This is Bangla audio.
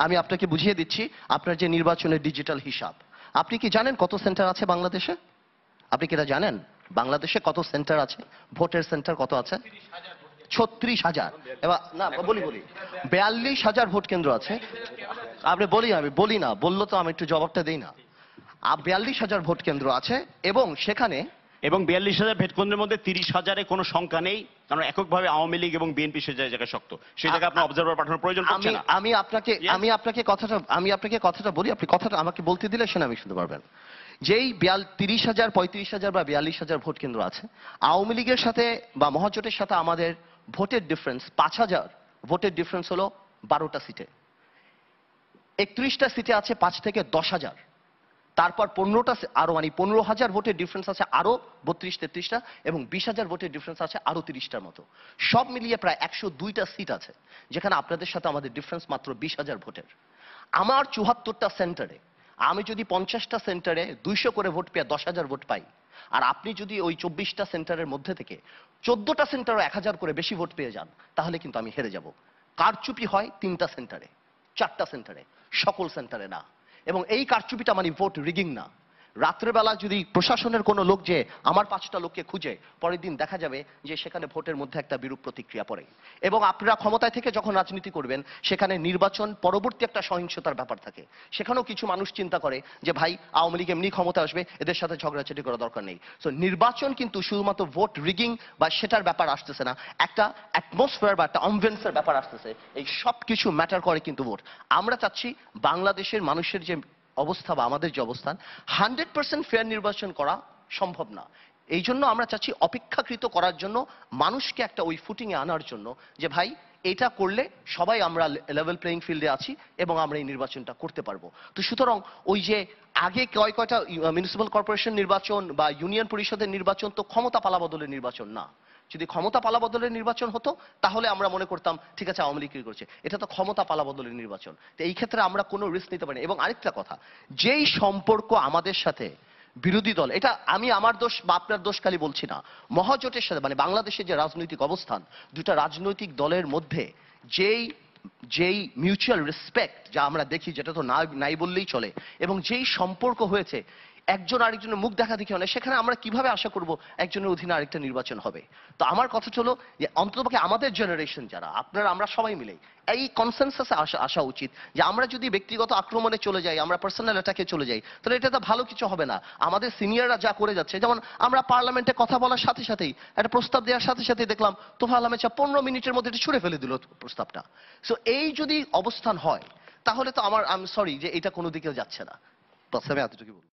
আমি আপনাকে বুঝিয়ে দিচ্ছি আপনার যে নির্বাচনের ডিজিটাল হিসাব। আপনি কি জানেন কত সেন্টার আছে বাংলাদেশে? আপনি কি এটা জানেন বাংলাদেশে কত সেন্টার আছে? ভোটের সেন্টার কত আছে? 36,000। এবার না বলি 42,000 ভোট কেন্দ্র আছে। আপনি আমি বলি না, বললো তো আমি একটু জবাবটা দিই না। 42,000 ভোট কেন্দ্র আছে এবং সেখানে 42,000 ভোট কেন্দ্রের মধ্যে 30,000-এ কোনো সংখ্যা নেই, কারণ এককভাবে আওয়ামী লীগ এবং বিএনপি সে জায়গায় শক্ত। সেই জায়গায় আপনার অবজারভার পাঠানোর প্রয়োজন পড়ছে না। আমি আপনাকে কথাটা বলি, আপনি কথাটা আমাকে বলতে দিলে সেটা আমি শুনতে পারবেন। যেই 30,000, 35,000 বা 42,000 ভোট কেন্দ্র আছে, আওয়ামী লীগের সাথে বা মহাজোটের সাথে আমাদের ভোটের ডিফারেন্স 5,000 ভোটের ডিফারেন্স হলো 12টা সিটে। 31টা সিটে আছে 5 থেকে 10,000। তারপর 15টা আরো মানে 15,000 ভোটের ডিফারেন্স আছে আরো 32-33টা, এবং 20,000 ভোটের ডিফারেন্স আছে আরো 30টার মতো। সব মিলিয়ে প্রায় 102টা সিট আছে, যেখানে আপনাদের সাথে আমাদের ডিফারেন্স মাত্র 20,000 ভোটের। আমার 74টা সেন্টারে আমি যদি 50টা সেন্টারে 200 করে ভোট পেয়ে 10,000 ভোট পাই, আর আপনি যদি ওই 24টা সেন্টারের মধ্যে থেকে 14টা সেন্টারে 1,000 করে বেশি ভোট পেয়ে যান, তাহলে কিন্তু আমি হেরে যাব। কারচুপি হয় 3টা সেন্টারে, 4টা সেন্টারে, সকল সেন্টারে না। এবং এই কারচুপিটা মানে ভোট রিগিং না। রাত্রেবেলা যদি প্রশাসনের কোনো লোক যে আমার 5টা লোককে খুঁজে, পরের দিন দেখা যাবে যে সেখানে ভোটের মধ্যে একটা বিরূপ প্রতিক্রিয়া পড়ে। এবং আপনারা ক্ষমতায় থেকে যখন রাজনীতি করবেন, সেখানে নির্বাচন পরবর্তী একটা সহিংসতার ব্যাপার থাকে। সেখানেও কিছু মানুষ চিন্তা করে যে ভাই আওয়ামী লীগ এমনি ক্ষমতা আসবে, এদের সাথে ঝগড়াঝাটি করা দরকার নেই। তো নির্বাচন কিন্তু শুধুমাত্র ভোট রিগিং বা সেটার ব্যাপার আসতেছে না, একটা অ্যাটমসফিয়ার বা একটা অ্যাম্বিয়েন্সের ব্যাপার আসতেছে। এই সব কিছু ম্যাটার করে কিন্তু ভোট। আমরা চাচ্ছি বাংলাদেশের মানুষের যে অবস্থা বা আমাদের যে অবস্থান, 100% ফেয়ার নির্বাচন করা সম্ভব না। এই জন্য আমরা চাচ্ছি অপেক্ষাকৃত করার জন্য, মানুষকে একটা ওই ফুটিং এ আনার জন্য, যে ভাই এটা করলে সবাই আমরা লেভেল প্লেইং ফিল্ডে আছি এবং আমরা এই নির্বাচনটা করতে পারবো। তো সুতরাং ওই যে আগে কয়টা মিউনিসিপ্যাল কর্পোরেশন নির্বাচন বা ইউনিয়ন পরিষদের নির্বাচন তো ক্ষমতা পালাবদলের নির্বাচন না। যদি ক্ষমতা পালাবদলের নির্বাচন হতো, তাহলে আমরা মনে করতাম ঠিক আছে আওয়ামী লীগ কি করছে। এটা তো ক্ষমতা পালাবদলের নির্বাচন। তো এই ক্ষেত্রে আমরা কোনো রিস্ক নিতে পারি না। এবং আরেকটা কথা, যেই সম্পর্ক আমাদের সাথে বিরোধী দল, এটা আমি আমার দোষ বা আপনার দোষ খালি বলছি না, মহাজোটের সাথে মানে বাংলাদেশের যে রাজনৈতিক অবস্থান, দুটা রাজনৈতিক দলের মধ্যে যেই যেই মিউচুয়াল রেসপেক্ট যা আমরা দেখি, যেটা তো নাই বললেই চলে, এবং যেই সম্পর্ক হয়েছে, একজন আরেকজনের মুখ দেখা দেখি হয় না, সেখানে আমরা কিভাবে আশা করব একজনের অধীনে আরেকটা নির্বাচন হবে? তো আমার কথা হলো যে অন্ততপক্ষে আমাদের জেনারেশন যারা, আপনারা আমরা সবাই মিলে এই কনসেনসাসে আসা উচিত যে আমরা যদি ব্যক্তিগত আক্রমণে চলে যাই, আমরা পার্সোনাল অ্যাটাকে চলে যাই, তাহলে এটা তো ভালো কিছু হবে না। আমাদের সিনিয়ররা যা করে যাচ্ছে, যেমন আমরা পার্লামেন্টে কথা বলার সাথে সাথেই, একটা প্রস্তাব দেওয়ার সাথে সাথেই দেখলাম তোফা আহমেদ 15 মিনিটের মধ্যে এটা ছুঁড়ে ফেলে দিল প্রস্তাবটা। সো এই যদি অবস্থান হয়, তাহলে তো আই এম সরি যে এটা কোনো দিকে যাচ্ছে না। বাস আমি এতটুকু বলবো।